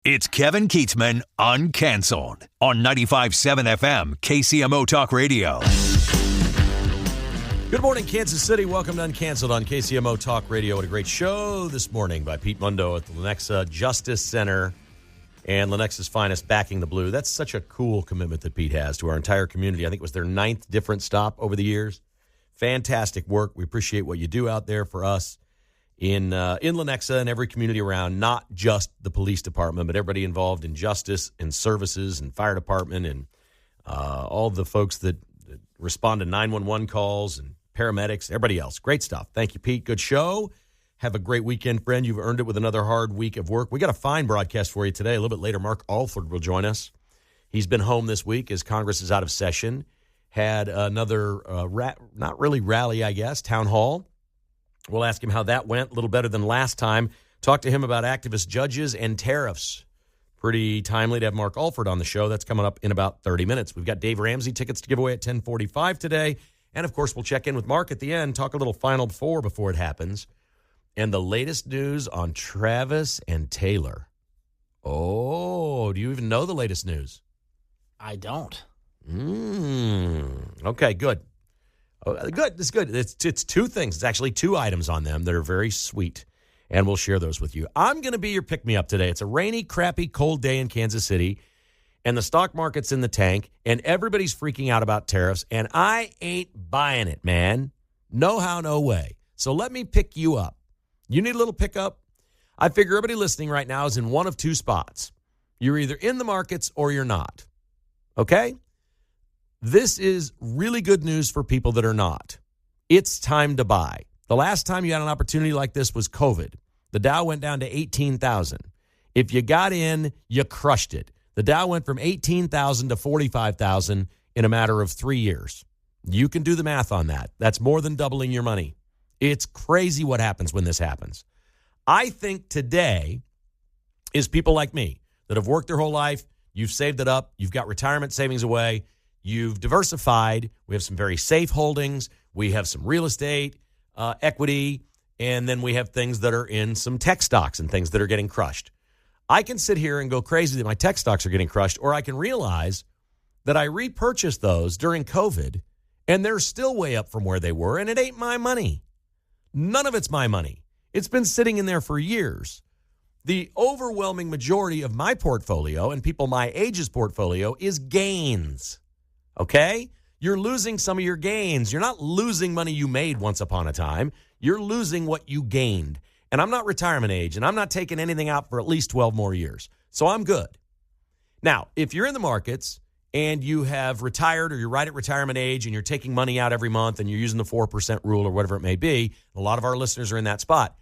It's Kevin Keatsman Uncanceled on 95.7 FM KCMO Talk Radio. Good morning, Kansas City. Welcome to Uncanceled on KCMO Talk Radio. What a great show this morning by Pete Mundo at the Lenexa Justice Center and Lenexa's Finest backing the blue. That's such a cool commitment that Pete has to our entire community. I think it was their 9th different stop over the years. Fantastic work. We appreciate what you do out there for us in Lenexa and every community around, not just the police department, but everybody involved in justice and services and fire department and all the folks that respond to 911 calls and paramedics, everybody else. Great stuff. Thank you, Pete. Good show. Have a great weekend, friend. You've earned it with another hard week of work. We got a fine broadcast for you today. A little bit later, Mark Alford will join us. He's been home this week as Congress is out of session. Had another, not really rally, I guess, town hall. We'll ask him how that went, a little better than last time. Talk to him about activist judges and tariffs. Pretty timely to have Mark Alford on the show. That's coming up in about 30 minutes. We've got Dave Ramsey tickets to give away at 10:45 today. And, of course, we'll check in with Mark at the end, talk a little Final Four before it happens. And the latest news on Travis and Taylor. Oh, do you even know the latest news? I don't. Okay, good. Oh, good. It's good. It's two things. It's actually two items on them that are very sweet, and we'll share those with you. I'm going to be your pick-me-up today. It's a rainy, crappy, cold day in Kansas City, and the stock market's in the tank, and everybody's freaking out about tariffs, and I ain't buying it, man. No how, no way. So let me pick you up. You need a little pickup? I figure everybody listening right now is in one of two spots. You're either in the markets or you're not. Okay? This is really good news for people that are not. It's time to buy. The last time you had an opportunity like this was COVID. The Dow went down to 18,000. If you got in, you crushed it. The Dow went from 18,000 to 45,000 in a matter of 3 years. You can do the math on that. That's more than doubling your money. It's crazy what happens when this happens. I think today is people like me that have worked their whole life. You've saved it up. You've got retirement savings away. You've diversified. We have some very safe holdings. We have some real estate, equity, and then we have things that are in some tech stocks and things that are getting crushed. I can sit here and go crazy that my tech stocks are getting crushed, or I can realize that I repurchased those during COVID, and they're still way up from where they were, and it ain't my money. None of it's my money. It's been sitting in there for years. The overwhelming majority of my portfolio and people my age's portfolio is gains. Okay? You're losing some of your gains. You're not losing money you made once upon a time. You're losing what you gained. And I'm not retirement age, and I'm not taking anything out for at least 12 more years. So I'm good. Now, if you're in the markets and you have retired or you're right at retirement age and you're taking money out every month and you're using the 4% rule or whatever it may be, a lot of our listeners are in that spot,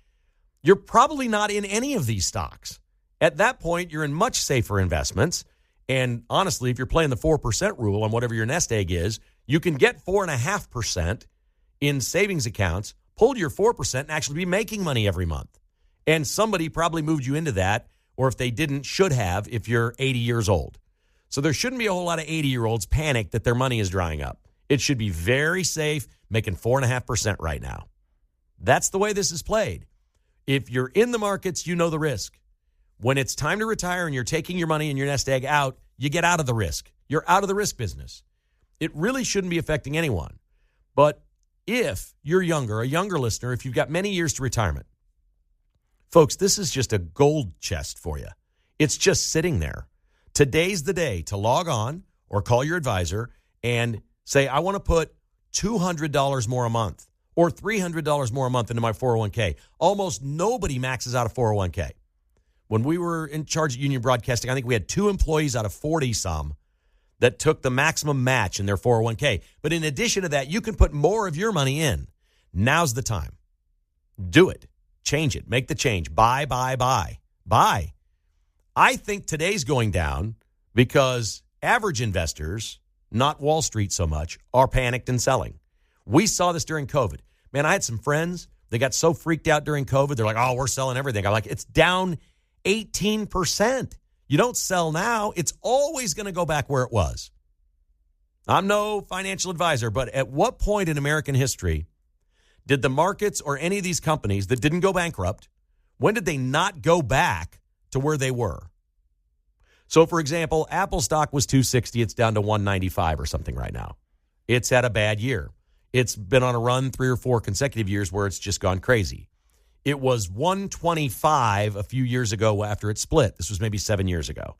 you're probably not in any of these stocks. At that point, you're in much safer investments. And honestly, if you're playing the 4% rule on whatever your nest egg is, you can get 4.5% in savings accounts, pull your 4% and actually be making money every month. And somebody probably moved you into that, or if they didn't, should have if you're 80 years old. So there shouldn't be a whole lot of 80-year-olds panic that their money is drying up. It should be very safe, making 4.5% right now. That's the way this is played. If you're in the markets, you know the risk. When it's time to retire and you're taking your money and your nest egg out, you get out of the risk. You're out of the risk business. It really shouldn't be affecting anyone. But if you're younger, a younger listener, if you've got many years to retirement, folks, this is just a gold chest for you. It's just sitting there. Today's the day to log on or call your advisor and say, I want to put $200 more a month or $300 more a month into my 401k. Almost nobody maxes out a 401k. When we were in charge at Union Broadcasting, I think we had 2 employees out of 40-some that took the maximum match in their 401k. But in addition to that, you can put more of your money in. Now's the time. Do it. Change it. Make the change. Buy. Buy. I think today's going down because average investors, not Wall Street so much, are panicked and selling. We saw this during COVID. Man, I had some friends. They got so freaked out during COVID. They're like, oh, we're selling everything. I'm like, it's down 18%. You don't sell now. It's always going to go back where it was. I'm no financial advisor, but at what point in American history did the markets or any of these companies that didn't go bankrupt, when did they not go back to where they were? So, for example, Apple stock was 260. It's down to 195 or something right now. It's had a bad year. It's been on a run 3 or 4 consecutive years where it's just gone crazy. It was 125 a few years ago after it split. This was maybe 7 years ago.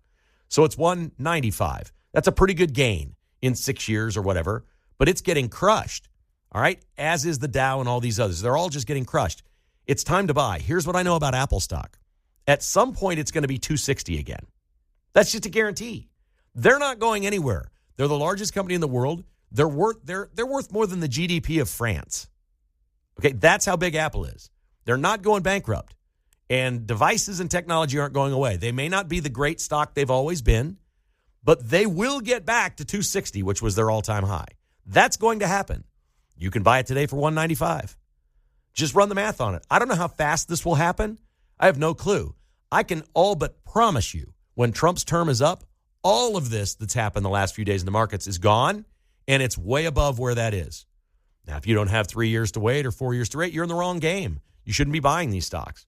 So it's 195. That's a pretty good gain in 6 years or whatever, but it's getting crushed, all right, as is the Dow and all these others. They're all just getting crushed. It's time to buy. Here's what I know about Apple stock. At some point, it's going to be 260 again. That's just a guarantee. They're not going anywhere. They're the largest company in the world. They're worth more than the GDP of France. Okay, that's how big Apple is. They're not going bankrupt. And devices and technology aren't going away. They may not be the great stock they've always been, but they will get back to 260, which was their all-time high. That's going to happen. You can buy it today for 195. Just run the math on it. I don't know how fast this will happen. I have no clue. I can all but promise you when Trump's term is up, all of this that's happened the last few days in the markets is gone, and it's way above where that is. Now, if you don't have 3 years to wait or 4 years to wait, you're in the wrong game. You shouldn't be buying these stocks.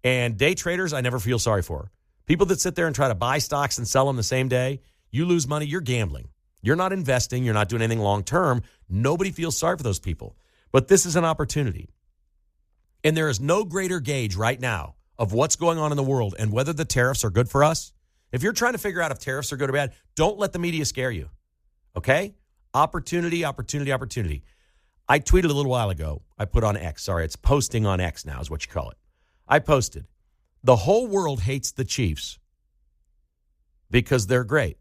And day traders, I never feel sorry for. People that sit there and try to buy stocks and sell them the same day, you lose money, you're gambling. You're not investing. You're not doing anything long term. Nobody feels sorry for those people. But this is an opportunity. And there is no greater gauge right now of what's going on in the world and whether the tariffs are good for us. If you're trying to figure out if tariffs are good or bad, don't let the media scare you. Okay? Opportunity, opportunity, opportunity. I tweeted a little while ago. I put on X. Sorry, it's posting on X now is what you call it. I posted, the whole world hates the Chiefs because they're great.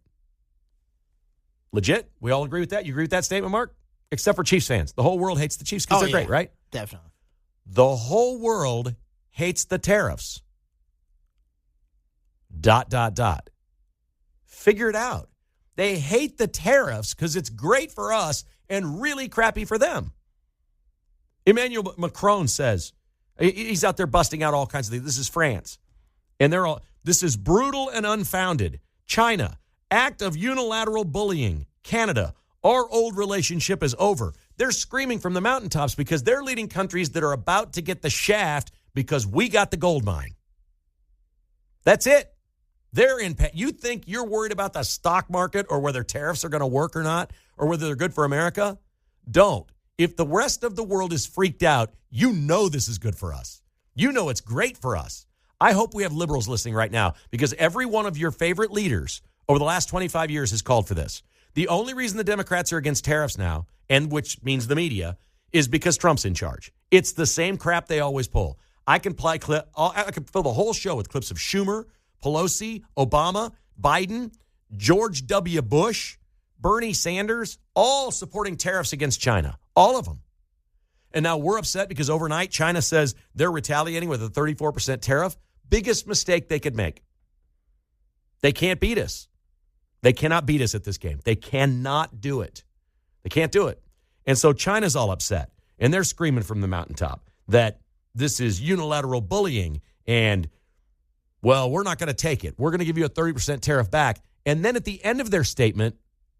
Legit? We all agree with that? You agree with that statement, Mark? Except for Chiefs fans. The whole world hates the Chiefs because they're great, right? Definitely. The whole world hates the tariffs. ... Figure it out. They hate the tariffs because it's great for us and really crappy for them. Emmanuel Macron says, he's out there busting out all kinds of things. This is France. And this is brutal and unfounded. China, act of unilateral bullying. Canada, our old relationship is over. They're screaming from the mountaintops because they're leading countries that are about to get the shaft because we got the gold mine. That's it. They're in. You think you're worried about the stock market or whether tariffs are going to work or not, or whether they're good for America? Don't. If the rest of the world is freaked out, you know this is good for us. You know it's great for us. I hope we have liberals listening right now because every one of your favorite leaders over the last 25 years has called for this. The only reason the Democrats are against tariffs now, and which means the media, is because Trump's in charge. It's the same crap they always pull. I can fill the whole show with clips of Schumer, Pelosi, Obama, Biden, George W. Bush, Bernie Sanders, all supporting tariffs against China. All of them. And now we're upset because overnight China says they're retaliating with a 34% tariff. Biggest mistake they could make. They can't beat us. They cannot beat us at this game. They cannot do it. They can't do it. And so China's all upset. And they're screaming from the mountaintop that this is unilateral bullying and, well, we're not going to take it. We're going to give you a 30% tariff back. And then at the end of their statement,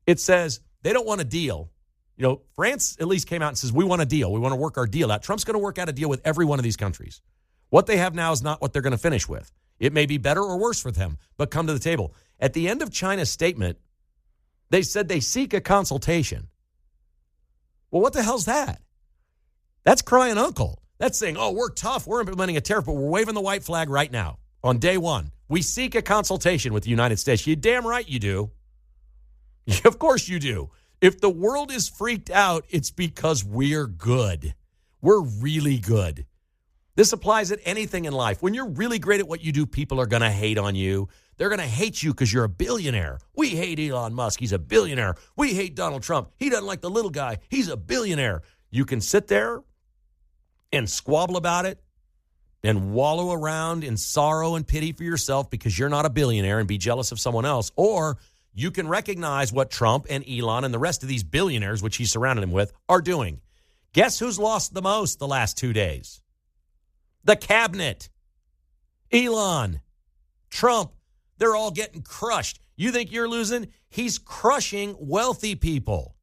it says they don't want a deal. You know, France at least came out and says, we want a deal. We want to work our deal out. Trump's going to work out a deal with every one of these countries. What they have now is not what they're going to finish with. It may be better or worse for them, but come to the table. At the end of China's statement, they said they seek a consultation. Well, what the hell's that? That's crying uncle. That's saying, oh, we're tough. We're implementing a tariff, but we're waving the white flag right now on day one. We seek a consultation with the United States. You damn right you do. Of course you do. If the world is freaked out, it's because we're good. We're really good. This applies at anything in life. When you're really great at what you do, people are going to hate on you. They're going to hate you because you're a billionaire. We hate Elon Musk. He's a billionaire. We hate Donald Trump. He doesn't like the little guy. He's a billionaire. You can sit there and squabble about it and wallow around in sorrow and pity for yourself because you're not a billionaire and be jealous of someone else. Or you can recognize what Trump and Elon and the rest of these billionaires, which he's surrounded him with, are doing. Guess who's lost the most the last 2 days? The cabinet. Elon, Trump, they're all getting crushed. You think you're losing? He's crushing wealthy people.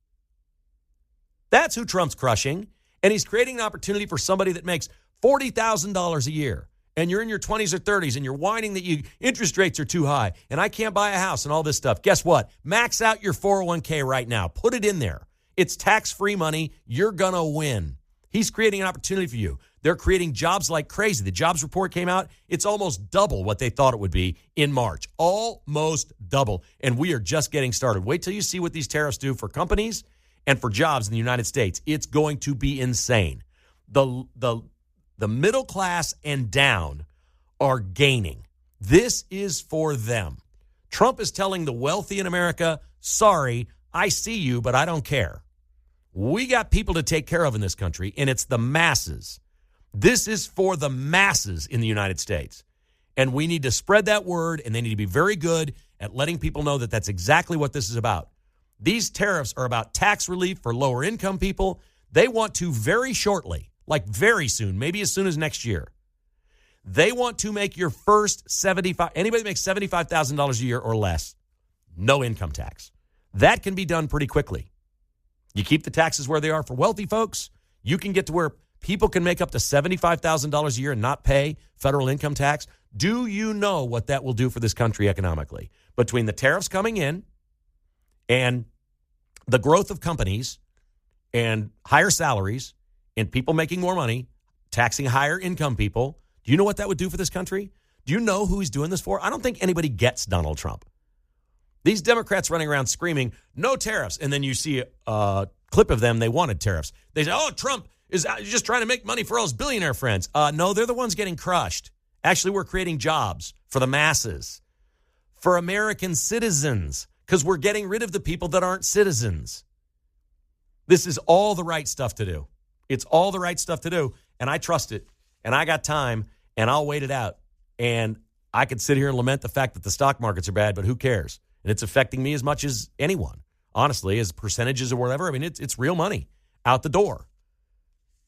That's who Trump's crushing. And he's creating an opportunity for somebody that makes $40,000 a year and you're in your 20s or 30s and you're whining that interest rates are too high and I can't buy a house and all this stuff, guess what? Max out your 401k right now. Put it in there. It's tax-free money. You're going to win. He's creating an opportunity for you. They're creating jobs like crazy. The jobs report came out. It's almost double what they thought it would be in March. Almost double. And we are just getting started. Wait till you see what these tariffs do for companies and for jobs in the United States. It's going to be insane. The middle class and down are gaining. This is for them. Trump is telling the wealthy in America, sorry, I see you, but I don't care. We got people to take care of in this country, and it's the masses. This is for the masses in the United States. And we need to spread that word, and they need to be very good at letting people know that that's exactly what this is about. These tariffs are about tax relief for lower income people. They want to very shortly, like very soon, maybe as soon as next year, they want to make your first anybody that makes $75,000 a year or less, no income tax. That can be done pretty quickly. You keep the taxes where they are for wealthy folks. You can get to where people can make up to $75,000 a year and not pay federal income tax. Do you know what that will do for this country economically? Between the tariffs coming in and the growth of companies and higher salaries and people making more money, taxing higher income people, do you know what that would do for this country? Do you know who he's doing this for? I don't think anybody gets Donald Trump. These Democrats running around screaming, no tariffs. And then you see a clip of them, they wanted tariffs. They say, oh, Trump is just trying to make money for all his billionaire friends. No, they're the ones getting crushed. Actually, we're creating jobs for the masses, for American citizens, because we're getting rid of the people that aren't citizens. This is all the right stuff to do. It's all the right stuff to do, and I trust it, and I got time, and I'll wait it out. And I could sit here and lament the fact that the stock markets are bad, but who cares? And it's affecting me as much as anyone, honestly, as percentages or whatever. I mean, it's real money out the door.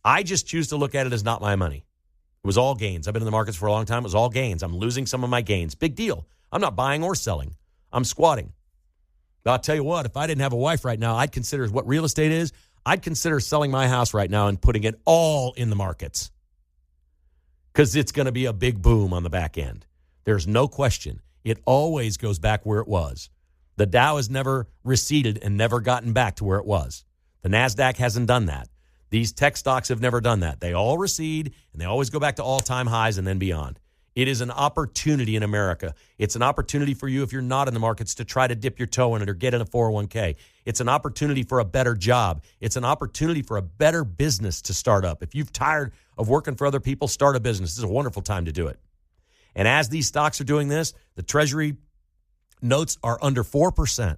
I just choose to look at it as not my money. It was all gains. I've been in the markets for a long time. It was all gains. I'm losing some of my gains. Big deal. I'm not buying or selling. I'm squatting. But I'll tell you what, if I didn't have a wife right now, I'd consider what real estate is. I'd consider selling my house right now and putting it all in the markets because it's going to be a big boom on the back end. There's no question. It always goes back where it was. The Dow has never receded and never gotten back to where it was. The NASDAQ hasn't done that. These tech stocks have never done that. They all recede, and they always go back to all-time highs and then beyond. It is an opportunity in America. It's an opportunity for you, if you're not in the markets, to try to dip your toe in it or get in a 401k. It's an opportunity for a better job. It's an opportunity for a better business to start up. If you've tired of working for other people, start a business. This is a wonderful time to do it. And as these stocks are doing this, the Treasury notes are under 4%.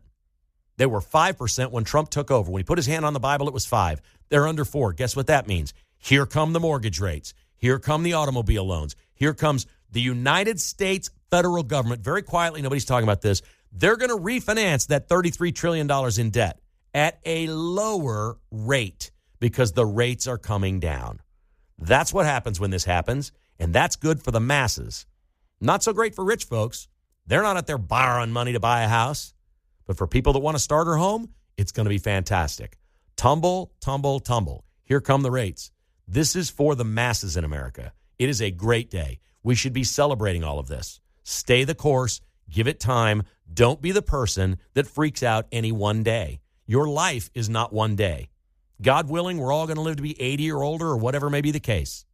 They were 5% when Trump took over. When he put his hand on the Bible, it was 5. They're under 4. Guess what that means? Here come the mortgage rates. Here come the automobile loans. Here comes the United States federal government. Very quietly, nobody's talking about this. They're going to refinance that $33 trillion in debt at a lower rate because the rates are coming down. That's what happens when this happens, and that's good for the masses. Not so great for rich folks. They're not out there borrowing money to buy a house. But for people that want to start a home, it's going to be fantastic. Tumble, tumble, tumble. Here come the rates. This is for the masses in America. It is a great day. We should be celebrating all of this. Stay the course. Give it time. Don't be the person that freaks out any one day. Your life is not one day. God willing, we're all going to live to be 80 or older or whatever may be the case.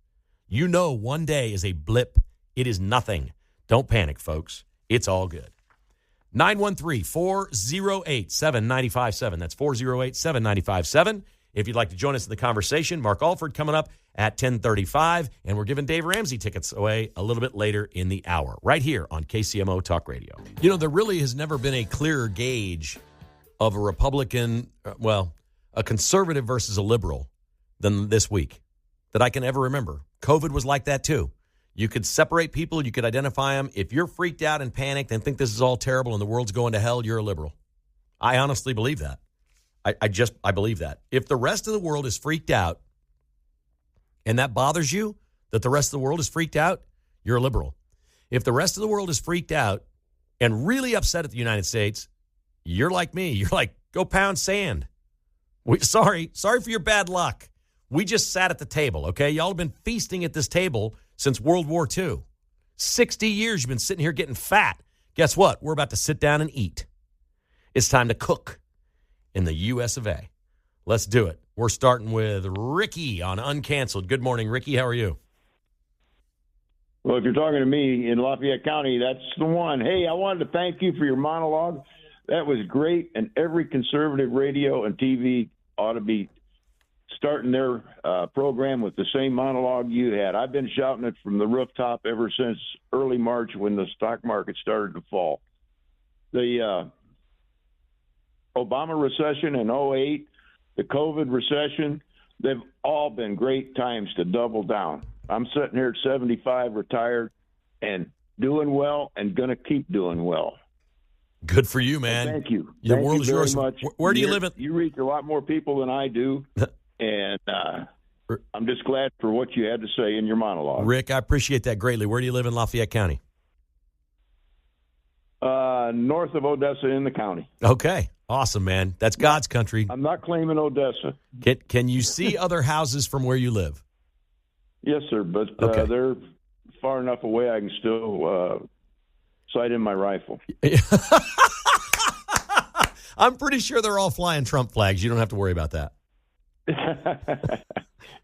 You know one day is a blip. It is nothing. Don't panic, folks. It's all good. 913-408-7957. That's 408-7957. If you'd like to join us in the conversation, Mark Alford coming up at 10:35, and we're giving Dave Ramsey tickets away a little bit later in the hour, right here on KCMO Talk Radio. You know, there really has never been a clearer gauge of a Republican, a conservative versus a liberal than this week that I can ever remember. COVID was like that too. You could separate people. You could identify them. If you're freaked out and panicked and think this is all terrible and the world's going to hell, you're a liberal. I honestly believe that. I believe that. If the rest of the world is freaked out and that bothers you, that the rest of the world is freaked out, you're a liberal. If the rest of the world is freaked out and really upset at the United States, you're like me. You're like, go pound sand. Sorry for your bad luck. We just sat at the table, okay? Y'all have been feasting at this table since World War II. 60 years you've been sitting here getting fat. Guess what? We're about to sit down and eat. It's time to cook in the U.S. of A. Let's do it. We're starting with Ricky on Uncanceled. Good morning, Ricky. How are you? Well, if you're talking to me in Lafayette County, that's the one. Hey, I wanted to thank you for your monologue. That was great, and every conservative radio and TV ought to be starting their program with the same monologue you had. I've been shouting it from the rooftop ever since early March when the stock market started to fall. The Obama recession in 2008, the COVID recession, they've all been great times to double down. I'm sitting here at 75, retired, and doing well and going to keep doing well. Good for you, man. Well, thank you. The thank world you is very yours. much. Where do you live? You reach a lot more people than I do, and I'm just glad for what you had to say in your monologue. Rick, I appreciate that greatly. Where do you live in Lafayette County? North of Odessa in the county. Okay. Awesome, man. That's God's country. I'm not claiming Odessa. Can you see other houses from where you live? Yes, sir, but Okay. They're far enough away I can still sight in my rifle. I'm pretty sure they're all flying Trump flags. You don't have to worry about that.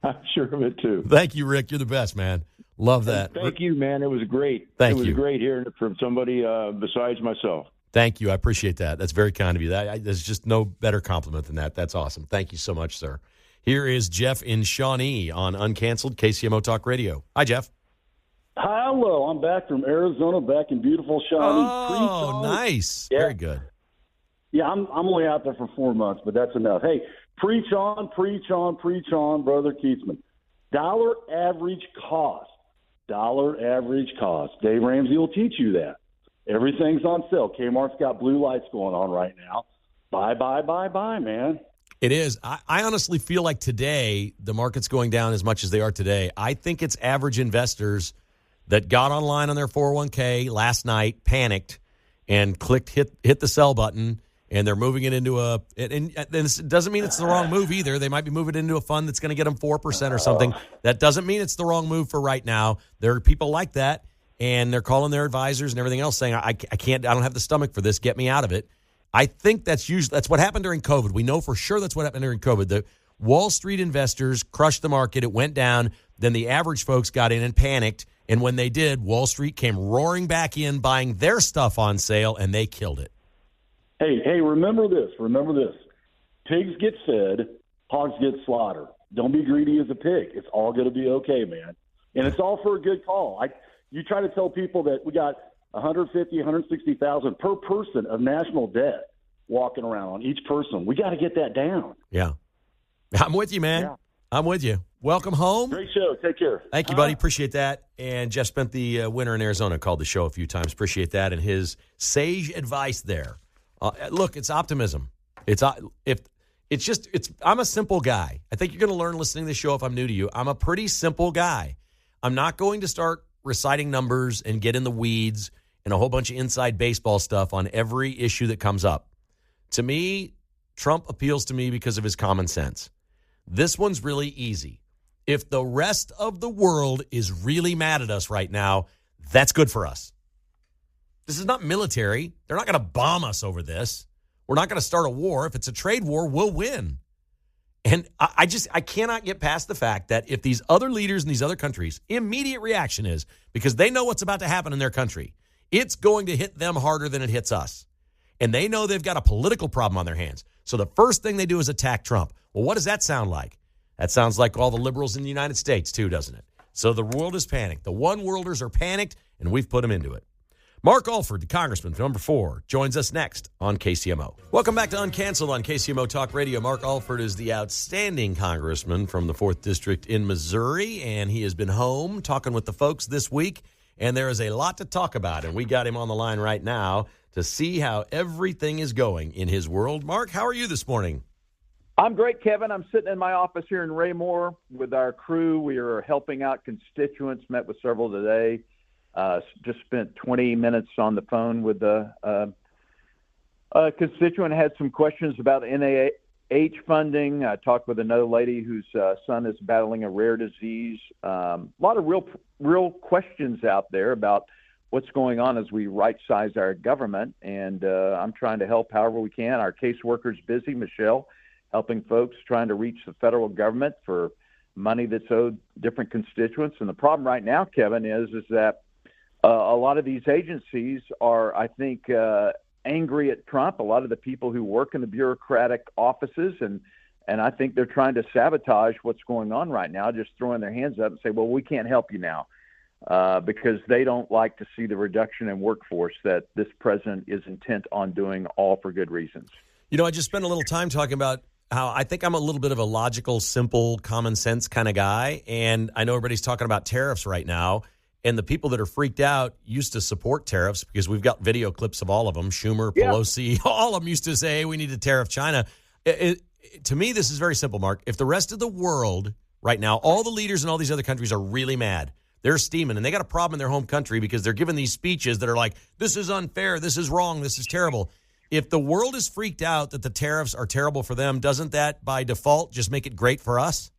I'm sure of it, too. Thank you, Rick. You're the best, man. Love that. Thank you, man. It was great. Thank you. It was great hearing it from somebody besides myself. Thank you. I appreciate that. That's very kind of you. There's just no better compliment than that. That's awesome. Thank you so much, sir. Here is Jeff in Shawnee on Uncanceled KCMO Talk Radio. Hi, Jeff. Hello. I'm back from Arizona, back in beautiful Shawnee. Oh, nice. Yeah. Very good. Yeah, I'm only out there for 4 months, but that's enough. Hey, preach on, preach on, preach on, Brother Keatsman. Dollar average cost. Dave Ramsey will teach you that. Everything's on sale. Kmart's got blue lights going on right now. Buy, man. It is. I honestly feel like today the market's going down as much as they are today. I think it's average investors that got online on their 401k last night, panicked, and clicked hit the sell button, and they're moving it into and this doesn't mean it's the wrong move either. They might be moving it into a fund that's going to get them 4% or something. That doesn't mean it's the wrong move for right now. There are people like that, and they're calling their advisors and everything else saying, I don't have the stomach for this. Get me out of it. I think that's what happened during COVID. We know for sure that's what happened during COVID. The Wall Street investors crushed the market. It went down. Then the average folks got in and panicked. And when they did, Wall Street came roaring back in, buying their stuff on sale, and they killed it. Hey, remember this. Pigs get fed, hogs get slaughtered. Don't be greedy as a pig. It's all going to be okay, man. And it's all for a good call. You try to tell people that we got 150, 160,000 per person of national debt walking around on each person. We got to get that down. Yeah. I'm with you, man. Yeah. I'm with you. Welcome home. Great show. Take care. Thank you, buddy. Appreciate that. And Jeff spent the winter in Arizona, called the show a few times. Appreciate that and his sage advice there. Look, it's optimism. I'm a simple guy. I think you're going to learn listening to the show if I'm new to you. I'm a pretty simple guy. I'm not going to start reciting numbers and get in the weeds and a whole bunch of inside baseball stuff on every issue that comes up. To me, Trump appeals to me because of his common sense. This one's really easy. If the rest of the world is really mad at us right now, that's good for us. This is not military. They're not going to bomb us over this. We're not going to start a war. If it's a trade war, we'll win. And I cannot get past the fact that if these other leaders in these other countries, immediate reaction is, because they know what's about to happen in their country, it's going to hit them harder than it hits us. And they know they've got a political problem on their hands. So the first thing they do is attack Trump. Well, what does that sound like? That sounds like all the liberals in the United States, too, doesn't it? So the world is panicked. The one-worlders are panicked, and we've put them into it. Mark Alford, the Congressman, number 4, joins us next on KCMO. Welcome back to Uncanceled on KCMO Talk Radio. Mark Alford is the outstanding congressman from the 4th District in Missouri, and he has been home talking with the folks this week, and there is a lot to talk about, and we got him on the line right now to see how everything is going in his world. Mark, how are you this morning? I'm great, Kevin. I'm sitting in my office here in Raymore with our crew. We are helping out constituents, met with several today. Just spent 20 minutes on the phone with a constituent, had some questions about NIH funding. I talked with another lady whose son is battling a rare disease. A lot of real questions out there about what's going on as we right-size our government, and I'm trying to help however we can. Our caseworker's busy, Michelle, helping folks trying to reach the federal government for money that's owed different constituents. And the problem right now, Kevin, is that a lot of these agencies are, I think, angry at Trump, a lot of the people who work in the bureaucratic offices, and I think they're trying to sabotage what's going on right now, just throwing their hands up and say, well, we can't help you now. Because they don't like to see the reduction in workforce that this president is intent on doing, all for good reasons. You know, I just spent a little time talking about how I think I'm a little bit of a logical, simple, common sense kind of guy. And I know everybody's talking about tariffs right now. And the people that are freaked out used to support tariffs because we've got video clips of all of them. Schumer, Pelosi, all of them used to say, hey, we need to tariff China. To me, this is very simple, Mark. If the rest of the world right now, all the leaders in all these other countries are really mad, they're steaming, and they got a problem in their home country because they're giving these speeches that are like, this is unfair, this is wrong, this is terrible. If the world is freaked out that the tariffs are terrible for them, doesn't that by default just make it great for us?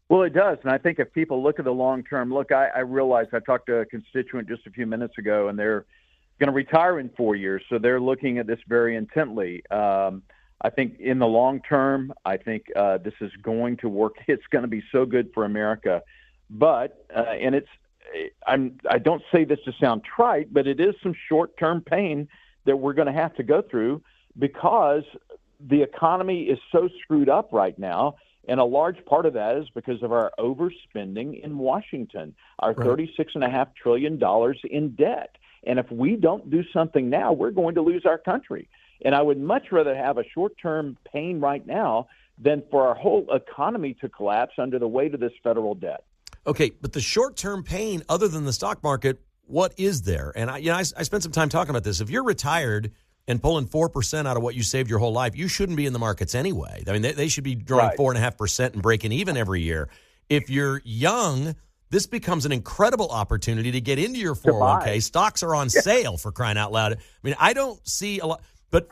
Well, it does. And I think if people look at the long term, I realized I talked to a constituent just a few minutes ago, and they're going to retire in 4 years. So they're looking at this very intently. I think in the long term, I think this is going to work. It's going to be so good for America. But and I don't say this to sound trite, but it is some short-term pain that we're going to have to go through because the economy is so screwed up right now, and a large part of that is because of our overspending in Washington, our $36.5 trillion in debt. And if we don't do something now, we're going to lose our country. And I would much rather have a short-term pain right now than for our whole economy to collapse under the weight of this federal debt. Okay, but the short-term pain, other than the stock market, what is there? And I spent some time talking about this. If you're retired and pulling 4% out of what you saved your whole life, you shouldn't be in the markets anyway. I mean, they should be drawing 4.5% and breaking even every year. If you're young, this becomes an incredible opportunity to get into your 401k. Stocks are on sale, for crying out loud. I mean, I don't see a lot. But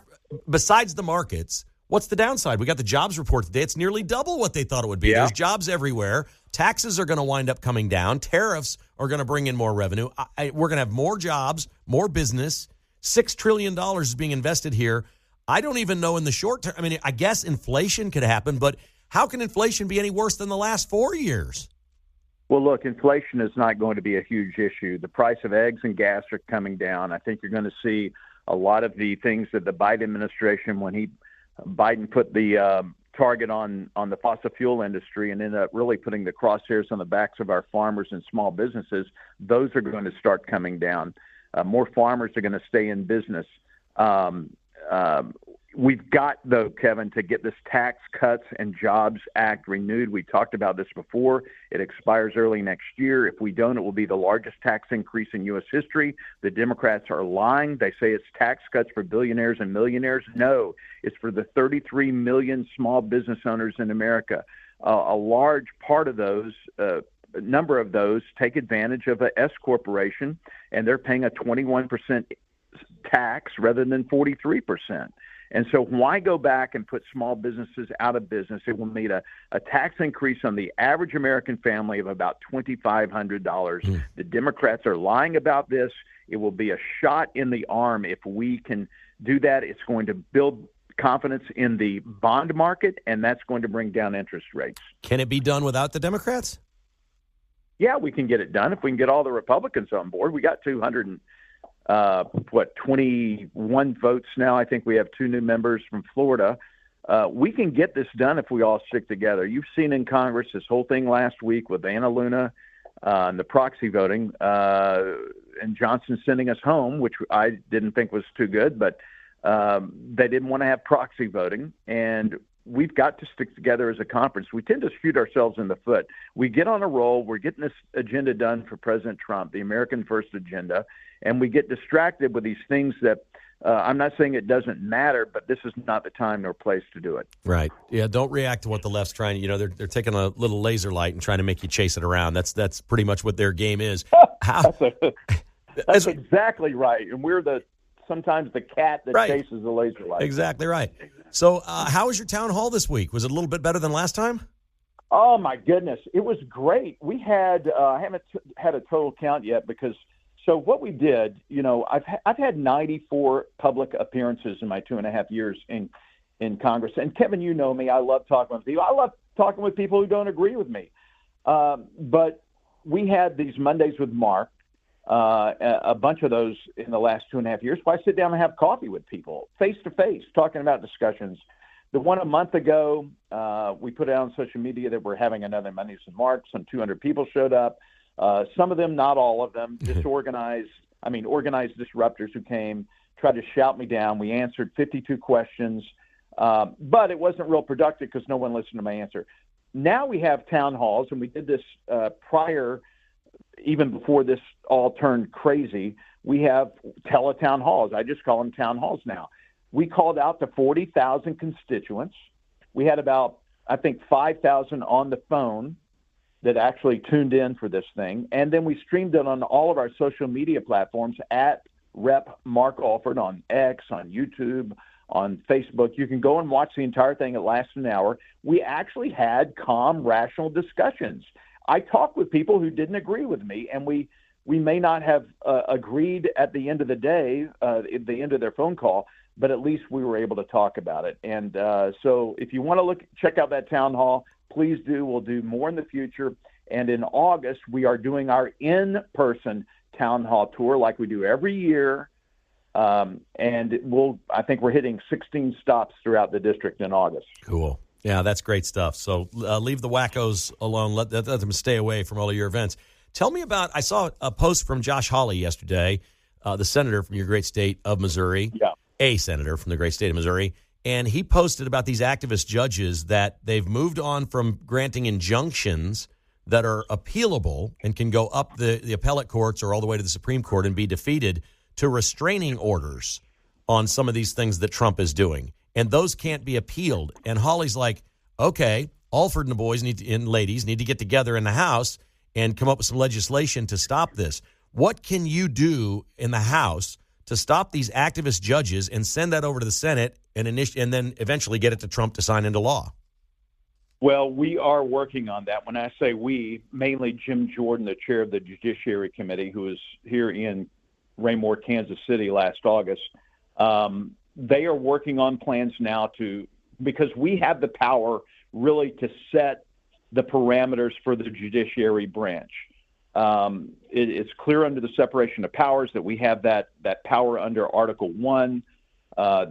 besides the markets, what's the downside? We got the jobs report today. It's nearly double what they thought it would be. There's jobs everywhere. Taxes are going to wind up coming down. Tariffs are going to bring in more revenue. We're going to have more jobs, more business. $6 trillion is being invested here. I don't even know in the short term. I mean, I guess inflation could happen, but how can inflation be any worse than the last 4 years? Well, look, inflation is not going to be a huge issue. The price of eggs and gas are coming down. I think you're going to see a lot of the things that the Biden administration, when Biden put the target on the fossil fuel industry and ended up really putting the crosshairs on the backs of our farmers and small businesses, those are going to start coming down. More farmers are going to stay in business. We've got, though, Kevin, to get this Tax Cuts and Jobs Act renewed. We talked about this before. It expires early next year. If we don't, it will be the largest tax increase in U.S. history. The Democrats are lying. They say it's tax cuts for billionaires and millionaires. No, it's for the 33 million small business owners in America. A large part of those, number of those, take advantage of an S corporation, and they're paying a 21% tax rather than 43%. And so why go back and put small businesses out of business? It will need a tax increase on the average American family of about $2,500. The Democrats are lying about this. It will be a shot in the arm if we can do that. It's going to build confidence in the bond market, and that's going to bring down interest rates. Can it be done without the Democrats? Yeah, we can get it done if we can get all the Republicans on board. We got 21 votes now. I think we have 2 new members from Florida. We can get this done if we all stick together. You've seen in Congress this whole thing last week with Anna Luna and the proxy voting, and Johnson sending us home, which I didn't think was too good, but they didn't want to have proxy voting. And we've got to stick together as a conference. We tend to shoot ourselves in the foot. We get on a roll. We're getting this agenda done for President Trump, the American First agenda, and we get distracted with these things that I'm not saying it doesn't matter, but this is not the time nor place to do it. Right. Yeah, don't react to what the left's trying. You know, they're taking a little laser light and trying to make you chase it around. That's pretty much what their game is. That's exactly right. And we're sometimes the cat that chases the laser light. Exactly right. So how was your town hall this week? Was it a little bit better than last time? Oh, my goodness. It was great. We had I haven't had a total count yet because so what we did, I've had 94 public appearances in my 2.5 years in Congress. And, Kevin, you know me. I love talking with people. I love talking with people who don't agree with me. But we had these Mondays with Mark, a bunch of those in the last 2.5 years. Why sit down and have coffee with people face-to-face, talking about discussions. The one a month ago, we put out on social media that we're having another Mondays with Mark. Some 200 people showed up. Some of them, not all of them, organized disruptors who came, tried to shout me down. We answered 52 questions, but it wasn't real productive because no one listened to my answer. Now we have town halls, and we did this prior, even before this all turned crazy. We have teletown halls. I just call them town halls now. We called out to 40,000 constituents. We had about, I think, 5,000 on the phone that actually tuned in for this thing. And then we streamed it on all of our social media platforms at Rep. Mark Alford on X, on YouTube, on Facebook. You can go and watch the entire thing. It lasts an hour. We actually had calm, rational discussions. I talked with people who didn't agree with me, and we may not have agreed at the end of the day, at the end of their phone call, but at least we were able to talk about it. And so if you want to check out that town hall, please do. We'll do more in the future. And in August, we are doing our in-person town hall tour like we do every year. And I think we're hitting 16 stops throughout the district in August. Cool. Yeah, that's great stuff. So leave the wackos alone. Let them stay away from all of your events. Tell me about, I saw a post from Josh Hawley yesterday, the senator from your great state of Missouri. Yeah. A senator from the great state of Missouri, and he posted about these activist judges that they've moved on from granting injunctions that are appealable and can go up the appellate courts or all the way to the Supreme Court and be defeated to restraining orders on some of these things that Trump is doing. And those can't be appealed. And Hawley's like, okay, Alford and the boys and ladies need to get together in the House and come up with some legislation to stop this. What can you do in the House to stop these activist judges and send that over to the Senate and then eventually get it to Trump to sign into law? Well, we are working on that. When I say we, mainly Jim Jordan, the chair of the Judiciary Committee, who was here in Raymore, Kansas City last August. They are working on plans now because we have the power really to set the parameters for the judiciary branch. It's clear under the separation of powers that we have that power under Article 1.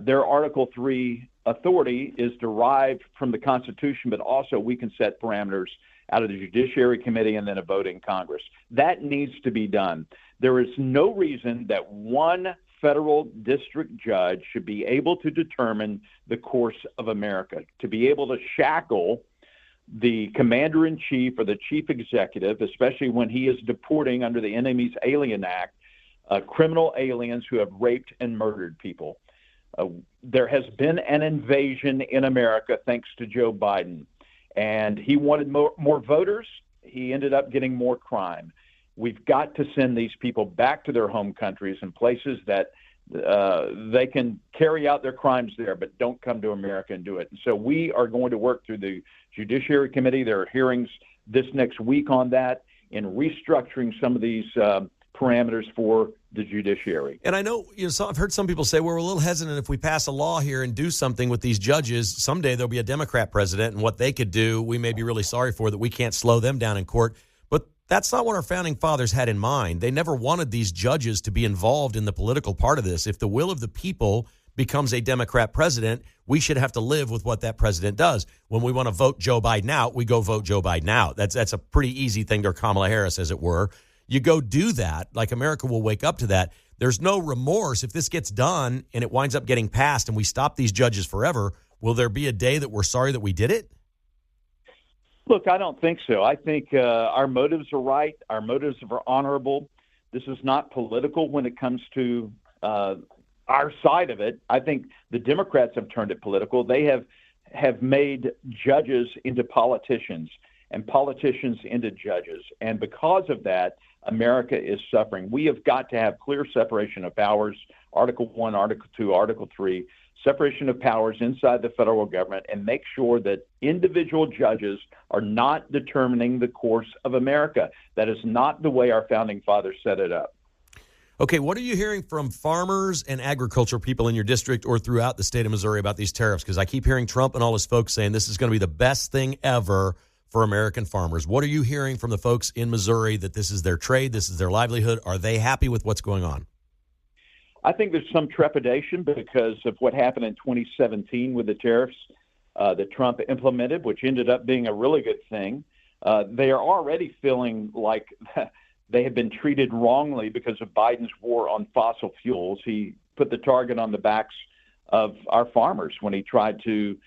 Their Article 3 authority is derived from the Constitution, but also we can set parameters out of the Judiciary Committee and then a vote in Congress. That needs to be done. There is no reason that one federal district judge should be able to determine the course of America, to be able to shackle the commander-in-chief or the chief executive, especially when he is deporting under the Enemies Alien Act, criminal aliens who have raped and murdered people. There has been an invasion in America thanks to Joe Biden, and he wanted more voters. He ended up getting more crime. We've got to send these people back to their home countries and places that they can carry out their crimes there, but don't come to America and do it. And so we are going to work through the Judiciary Committee. There are hearings this next week on that in restructuring some of these parameters for the judiciary. And I know, I've heard some people say, well, we're a little hesitant if we pass a law here and do something with these judges. Someday there'll be a Democrat president, and what they could do, we may be really sorry for, that we can't slow them down in court. But that's not what our founding fathers had in mind. They never wanted these judges to be involved in the political part of this. If the will of the people becomes a Democrat president, we should have to live with what that president does. When we want to vote Joe Biden out, we go vote Joe Biden out. That's a pretty easy thing to Kamala Harris, as it were. You go do that, like America will wake up to that. There's no remorse. If this gets done and it winds up getting passed and we stop these judges forever, will there be a day that we're sorry that we did it? Look, I don't think so. I think our motives are right. Our motives are honorable. This is not political when it comes to our side of it. I think the Democrats have turned it political. They have made judges into politicians and politicians into judges. And because of that, America is suffering. We have got to have clear separation of powers, Article 1, Article 2, Article 3, separation of powers inside the federal government, and make sure that individual judges are not determining the course of America. That is not the way our founding fathers set it up. Okay, what are you hearing from farmers and agriculture people in your district or throughout the state of Missouri about these tariffs? Because I keep hearing Trump and all his folks saying this is going to be the best thing ever for American farmers. What are you hearing from the folks in Missouri that this is their trade, this is their livelihood? Are they happy with what's going on? I think there's some trepidation because of what happened in 2017 with the tariffs that Trump implemented, which ended up being a really good thing. They are already feeling like they have been treated wrongly because of Biden's war on fossil fuels. He put the target on the backs of our farmers when he tried to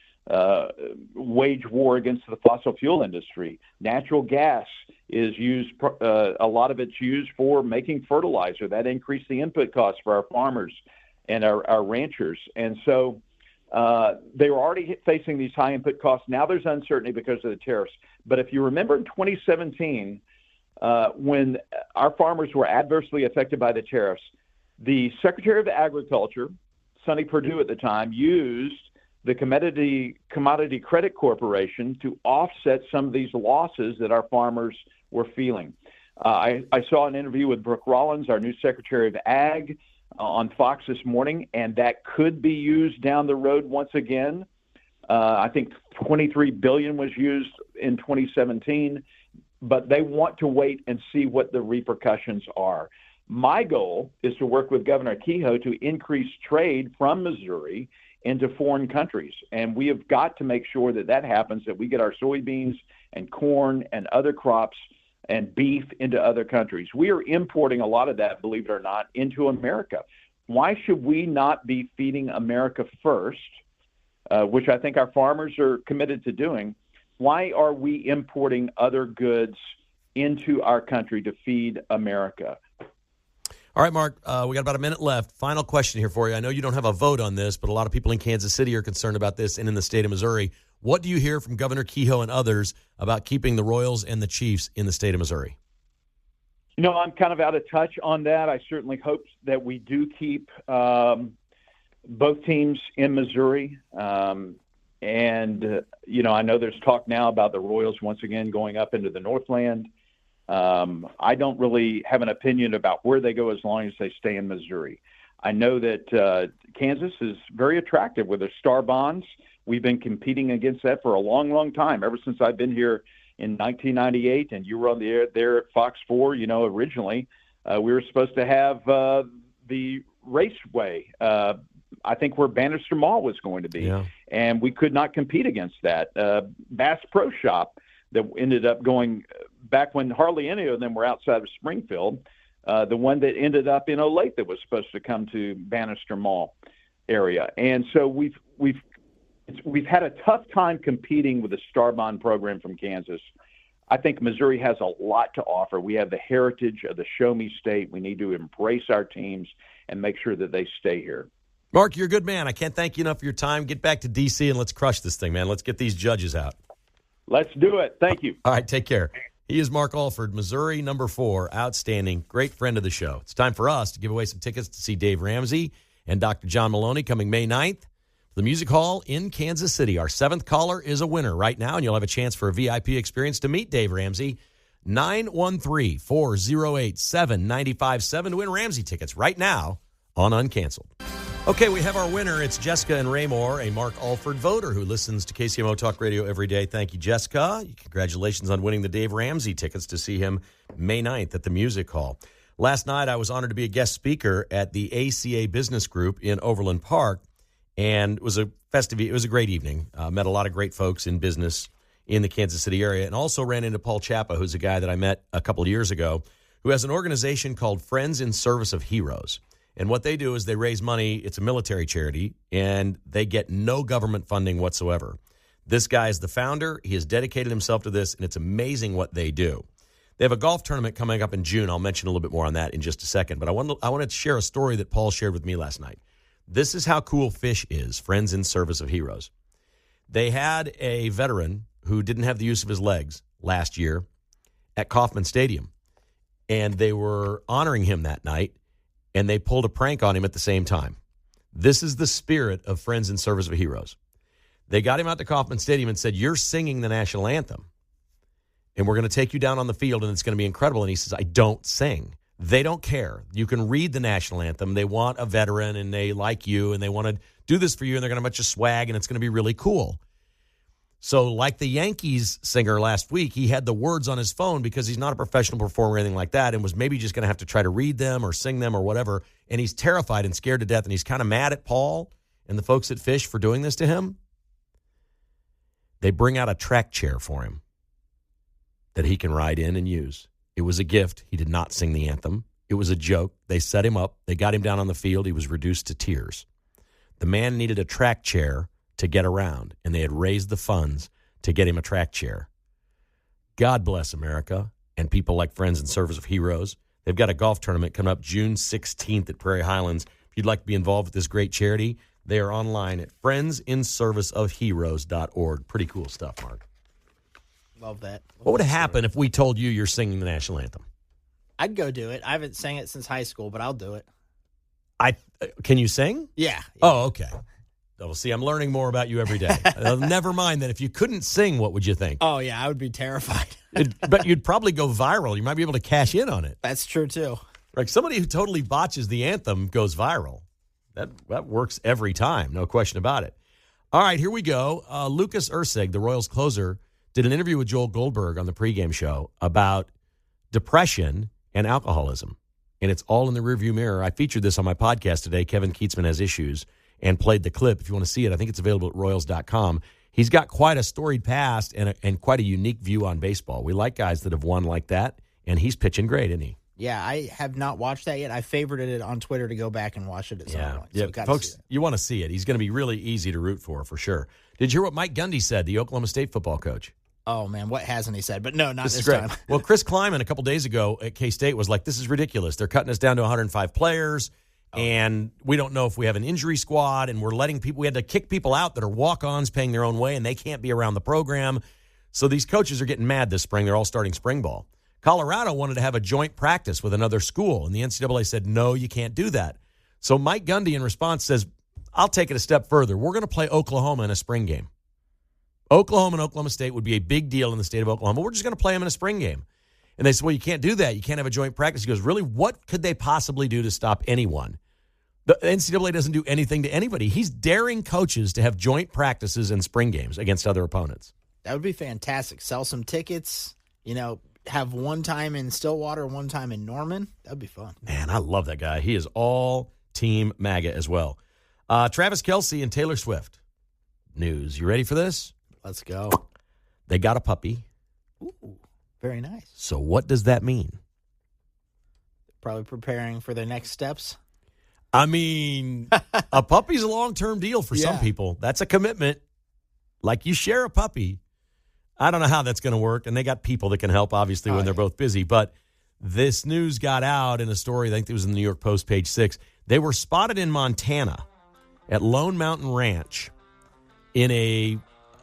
wage war against the fossil fuel industry. Natural gas is used, a lot of it's used for making fertilizer. That increased the input costs for our farmers and our ranchers. And so they were already facing these high input costs. Now there's uncertainty because of the tariffs. But if you remember in 2017, when our farmers were adversely affected by the tariffs, the Secretary of Agriculture, Sonny Perdue at the time, used the Commodity Credit Corporation to offset some of these losses that our farmers were feeling. I saw an interview with Brooke Rollins, our new Secretary of Ag, on Fox this morning, and that could be used down the road once again. I think $23 billion was used in 2017. But they want to wait and see what the repercussions are. My goal is to work with Governor Kehoe to increase trade from Missouri into foreign countries. And we have got to make sure that that happens, that we get our soybeans and corn and other crops and beef into other countries. We are importing a lot of that, believe it or not, into America. Why should we not be feeding America first, which I think our farmers are committed to doing? Why are we importing other goods into our country to feed America? All right, Mark, we got about a minute left. Final question here for you. I know you don't have a vote on this, but a lot of people in Kansas City are concerned about this and in the state of Missouri. What do you hear from Governor Kehoe and others about keeping the Royals and the Chiefs in the state of Missouri? You know, I'm kind of out of touch on that. I certainly hope that we do keep both teams in Missouri. You know, I know there's talk now about the Royals once again going up into the Northland. I don't really have an opinion about where they go as long as they stay in Missouri. I know that Kansas is very attractive with their star bonds. We've been competing against that for a long, long time, ever since I've been here in 1998, and you were on the air there at Fox 4. You know, originally we were supposed to have the raceway, I think where Bannister Mall was going to be, and we could not compete against that. Bass Pro Shop that ended up going back when hardly any of them were outside of Springfield, the one that ended up in Olathe that was supposed to come to Bannister Mall area. And so we've had a tough time competing with the Star Bond program from Kansas. I think Missouri has a lot to offer. We have the heritage of the Show Me State. We need to embrace our teams and make sure that they stay here. Mark, you're a good man. I can't thank you enough for your time. Get back to D.C. and let's crush this thing, man. Let's get these judges out. Let's do it. Thank you. All right, take care. He is Mark Alford, Missouri number 4, outstanding, great friend of the show. It's time for us to give away some tickets to see Dave Ramsey and Dr. John Maloney coming May 9th. The Music Hall in Kansas City. Our 7th caller is a winner right now, and you'll have a chance for a VIP experience to meet Dave Ramsey. 913-408-7957 to win Ramsey tickets right now on Uncanceled. Okay, we have our winner. It's Jessica and Raymore, a Mark Alford voter who listens to KCMO Talk Radio every day. Thank you, Jessica. Congratulations on winning the Dave Ramsey tickets to see him May 9th at the Music Hall. Last night, I was honored to be a guest speaker at the ACA Business Group in Overland Park. And it was a great evening. Met a lot of great folks in business in the Kansas City area, and also ran into Paul Chapa, who's a guy that I met a couple of years ago, who has an organization called Friends in Service of Heroes. And what they do is they raise money. It's a military charity, and they get no government funding whatsoever. This guy is the founder. He has dedicated himself to this, and it's amazing what they do. They have a golf tournament coming up in June. I'll mention a little bit more on that in just a second. But I wanted to share a story that Paul shared with me last night. This is how cool Fish is, Friends in Service of Heroes. They had a veteran who didn't have the use of his legs last year at Kauffman Stadium. and they were honoring him that night, and they pulled a prank on him at the same time. This is the spirit of Friends in Service of Heroes. They got him out to Kauffman Stadium and said, you're singing the national anthem, and we're going to take you down on the field, and it's going to be incredible. And he says, I don't sing. They don't care. You can read the national anthem. They want a veteran, and they like you, and they want to do this for you, and they're going to have a bunch of swag, and it's going to be really cool. So like the Yankees singer last week, he had the words on his phone because he's not a professional performer or anything like that, and was maybe just going to have to try to read them or sing them or whatever, and he's terrified and scared to death, and he's kind of mad at Paul and the folks at Fish for doing this to him. They bring out a track chair for him that he can ride in and use. It was a gift. He did not sing the anthem. It was a joke. They set him up. They got him down on the field. He was reduced to tears. The man needed a track chair to get around, and they had raised the funds to get him a track chair. God bless America and people like Friends in Service of Heroes. They've got a golf tournament coming up June 16th at Prairie Highlands. If you'd like to be involved with this great charity, they are online at friendsinserviceofheroes.org. Pretty cool stuff, Mark. Love that. What would happen if we told you you're singing the national anthem? I'd go do it. I haven't sang it since high school, but I'll do it. Can you sing? Yeah. Oh, okay. Well, see, I'm learning more about you every day. Never mind that. If you couldn't sing, what would you think? Oh, yeah, I would be terrified. But you'd probably go viral. You might be able to cash in on it. That's true, too. Like somebody who totally botches the anthem goes viral. That works every time, no question about it. All right, here we go. Lucas Ursig, the Royals closer, did an interview with Joel Goldberg on the pregame show about depression and alcoholism. And it's all in the rearview mirror. I featured this on my podcast today, Kevin Keatsman Has Issues, and played the clip. If you want to see it, I think it's available at Royals.com. He's got quite a storied past and quite a unique view on baseball. We like guys that have won like that, and he's pitching great, isn't he? Yeah, I have not watched that yet. I favorited it on Twitter to go back and watch it at some point. So folks, you want to see it. He's going to be really easy to root for sure. Did you hear what Mike Gundy said, the Oklahoma State football coach? Oh, man, what hasn't he said? But no, not this great. time. Well, Chris Kleiman a couple days ago at K-State was like, this is ridiculous. They're cutting us down to 105 players, and we don't know if we have an injury squad, and we're letting people – we had to kick people out that are walk-ons paying their own way, and they can't be around the program. So these coaches are getting mad this spring. They're all starting spring ball. Colorado wanted to have a joint practice with another school, and the NCAA said, no, you can't do that. So Mike Gundy, in response, says, I'll take it a step further. We're going to play Oklahoma in a spring game. Oklahoma and Oklahoma State would be a big deal in the state of Oklahoma. We're just going to play them in a spring game. And they said, well, you can't do that. You can't have a joint practice. He goes, really, what could they possibly do to stop anyone? The NCAA doesn't do anything to anybody. He's daring coaches to have joint practices in spring games against other opponents. That would be fantastic. Sell some tickets, have one time in Stillwater, one time in Norman. That would be fun. Man, I love that guy. He is all Team MAGA as well. Travis Kelce and Taylor Swift. News. You ready for this? Let's go. They got a puppy. Ooh, very nice. So what does that mean? Probably preparing for their next steps. I mean, a puppy's a long-term deal for some people. That's a commitment. Like you share a puppy. I don't know how that's going to work. And they got people that can help, obviously, when they're both busy. But this news got out in a story, I think it was in the New York Post, page 6. They were spotted in Montana at Lone Mountain Ranch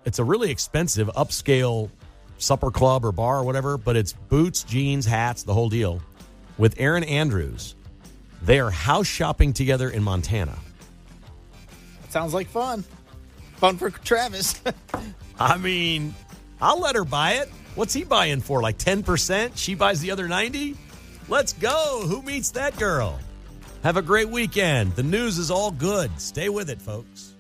it's a really expensive upscale supper club or bar or whatever, but it's boots, jeans, hats, the whole deal, with Aaron Andrews. They are house shopping together in Montana. That sounds like fun. Fun for Travis. I mean, I'll let her buy it. What's he buying for, like 10%? She buys the other 90%? Let's go. Who meets that girl? Have a great weekend. The news is all good. Stay with it, folks.